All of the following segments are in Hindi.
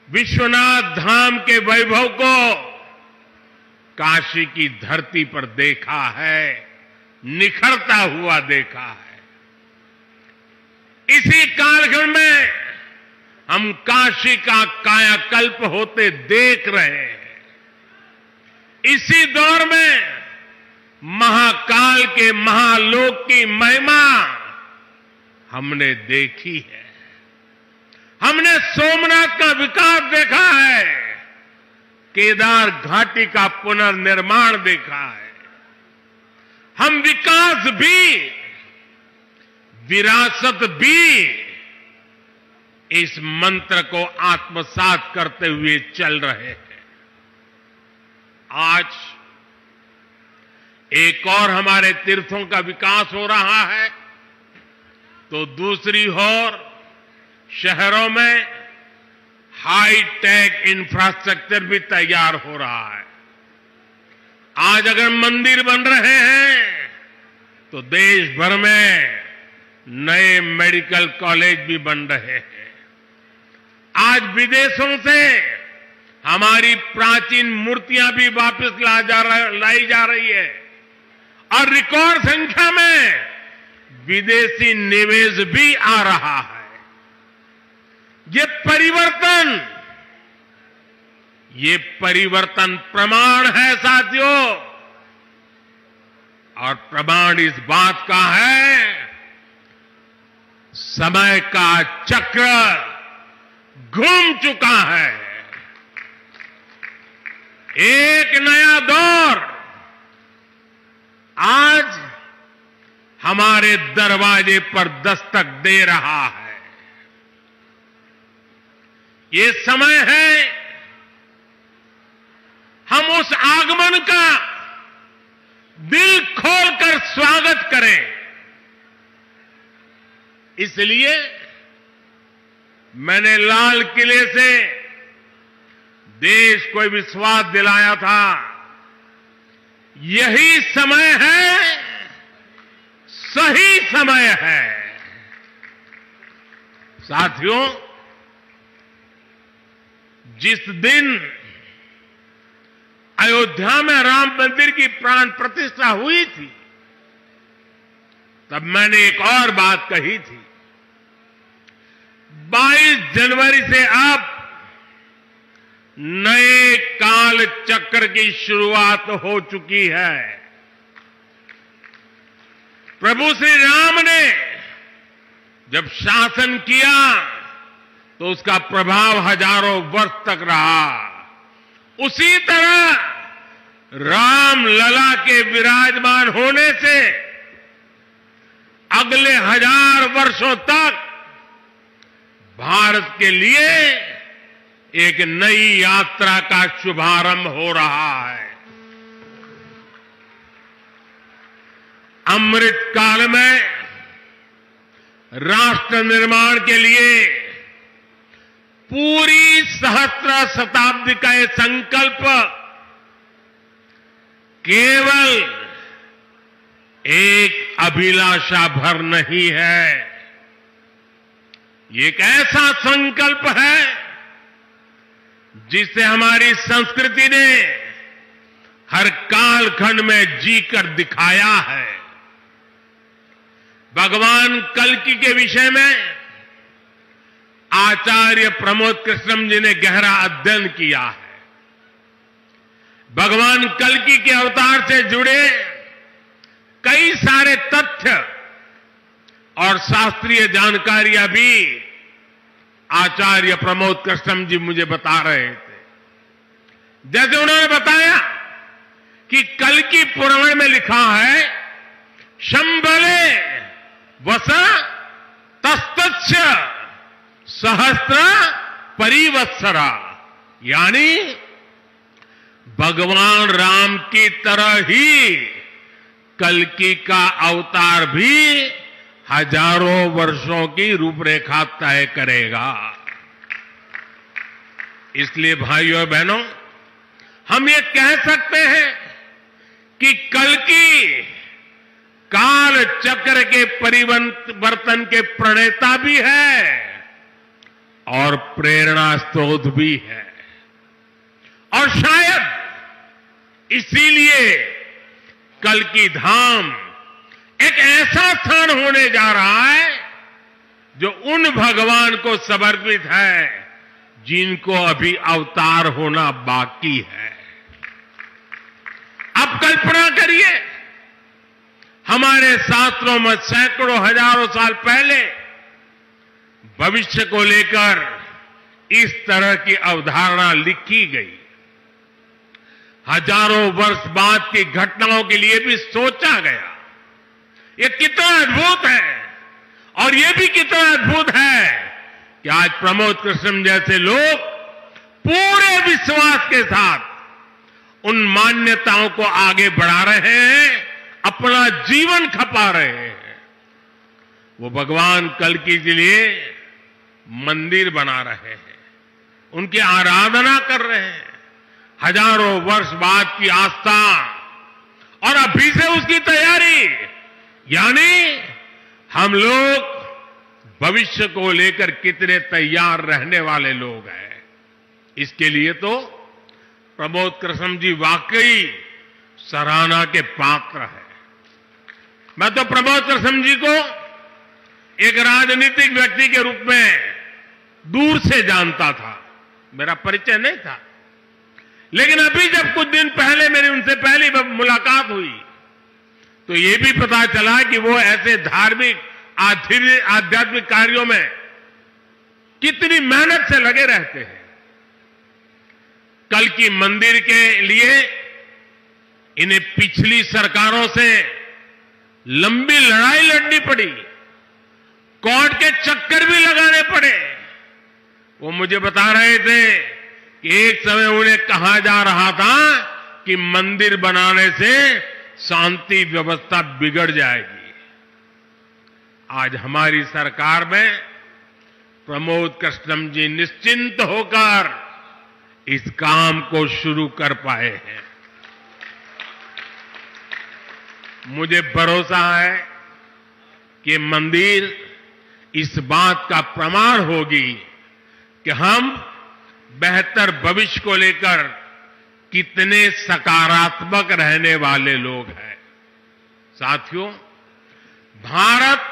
विश्वनाथ धाम के वैभव को काशी की धरती पर देखा है, निखरता हुआ देखा है। इसी कालखंड में हम काशी का कायाकल्प होते देख रहे हैं। इसी दौर में महाकाल के महालोक की महिमा हमने देखी है। हमने सोमनाथ का विकास देखा है, केदार घाटी का पुनर्निर्माण देखा है। हम विकास भी, विरासत भी इस मंत्र को आत्मसात करते हुए चल रहे हैं। आज एक और हमारे तीर्थों का विकास हो रहा है, तो दूसरी ओर शहरों में हाई टेक इंफ्रास्ट्रक्चर भी तैयार हो रहा है। आज अगर मंदिर बन रहे हैं तो देश भर में नए मेडिकल कॉलेज भी बन रहे हैं। आज विदेशों से हमारी प्राचीन मूर्तियां भी वापस लाई जा रही है और रिकॉर्ड संख्या में विदेशी निवेश भी आ रहा है। ये परिवर्तन प्रमाण है साथियों, और प्रमाण इस बात का है, समय का चक्र घूम चुका है। एक नया दौर आज हमारे दरवाजे पर दस्तक दे रहा है। ये समय है हम उस आगमन का दिल खोलकर स्वागत करें। इसलिए मैंने लाल किले से देश को विश्वास दिलाया था, यही समय है, सही समय है। साथियों, जिस दिन अयोध्या में राम मंदिर की प्राण प्रतिष्ठा हुई थी, तब मैंने एक और बात कही थी। 22 जनवरी से अब नए काल चक्र की शुरुआत हो चुकी है। प्रभु श्री राम ने जब शासन किया तो उसका प्रभाव हजारों वर्ष तक रहा। उसी तरह राम लला के विराजमान होने से अगले 1000 वर्षों तक भारत के लिए एक नई यात्रा का शुभारंभ हो रहा है। अमृत काल में राष्ट्र निर्माण के लिए पूरी सहस्त्र शताब्दी का यह संकल्प केवल एक अभिलाषा भर नहीं है, ये एक ऐसा संकल्प है जिसे हमारी संस्कृति ने हर कालखंड में जीकर दिखाया है। भगवान कल्कि के विषय में आचार्य प्रमोद कृष्णम जी ने गहरा अध्ययन किया है। भगवान कल्कि के अवतार से जुड़े कई सारे तथ्य और शास्त्रीय जानकारियां भी आचार्य प्रमोद कृष्णम जी मुझे बता रहे थे। जैसे उन्होंने बताया कि कल्कि पुराण में लिखा है, शंबले वस तस्तस्य सहस्त्र परिवत्सरा, यानी भगवान राम की तरह ही कल्कि का अवतार भी हजारों वर्षों की रूपरेखा तय करेगा। इसलिए भाइयों और बहनों, हम ये कह सकते हैं कि कल्कि काल चक्र के परिवर्तन के प्रणेता भी है और प्रेरणा स्रोत भी है। और शायद इसीलिए कल्कि धाम एक ऐसा स्थान होने जा रहा है जो उन भगवान को समर्पित है जिनको अभी अवतार होना बाकी है। अब कल्पना करिए, हमारे शास्त्रों में सैकड़ों हजारों साल पहले भविष्य को लेकर इस तरह की अवधारणा लिखी गई। हजारों वर्ष बाद की घटनाओं के लिए भी सोचा गया। ये कितना अद्भुत है। और ये भी कितना अद्भुत है कि आज प्रमोद कृष्णम जैसे लोग पूरे विश्वास के साथ उन मान्यताओं को आगे बढ़ा रहे हैं, अपना जीवन खपा रहे हैं। वो भगवान कल्कि के लिए मंदिर बना रहे हैं, उनकी आराधना कर रहे हैं। हजारों वर्ष बाद की आस्था और अभी से उसकी तैयारी, यानी हम लोग भविष्य को लेकर कितने तैयार रहने वाले लोग हैं। इसके लिए तो प्रमोद कृष्णम जी वाकई सराहना के पात्र हैं। मैं तो प्रमोद कृष्णम जी को एक राजनीतिक व्यक्ति के रूप में दूर से जानता था, मेरा परिचय नहीं था। लेकिन अभी जब कुछ दिन पहले मेरी उनसे पहली मुलाकात हुई तो ये भी पता चला कि वो ऐसे धार्मिक आध्यात्मिक कार्यों में कितनी मेहनत से लगे रहते हैं। कल्कि मंदिर के लिए इन्हें पिछली सरकारों से लंबी लड़ाई लड़नी पड़ी, कोर्ट के चक्कर भी लगाने पड़े। वो मुझे बता रहे थे कि एक समय उन्हें कहा जा रहा था कि मंदिर बनाने से शांति व्यवस्था बिगड़ जाएगी। आज हमारी सरकार में प्रमोद कृष्णम जी निश्चिंत होकर इस काम को शुरू कर पाए हैं। मुझे भरोसा है कि मंदिर इस बात का प्रमाण होगी कि हम बेहतर भविष्य को लेकर कितने सकारात्मक रहने वाले लोग हैं। साथियों, भारत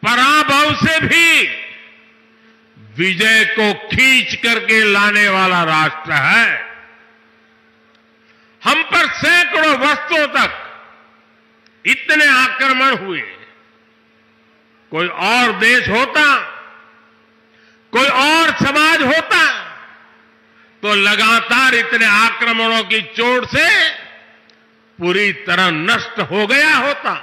पराभव से भी विजय को खींच करके लाने वाला राष्ट्र है। हम पर सैकड़ों वर्षों तक इतने आक्रमण हुए, कोई और देश होता, कोई और समाज होता तो लगातार इतने आक्रमणों की चोट से पूरी तरह नष्ट हो गया होता।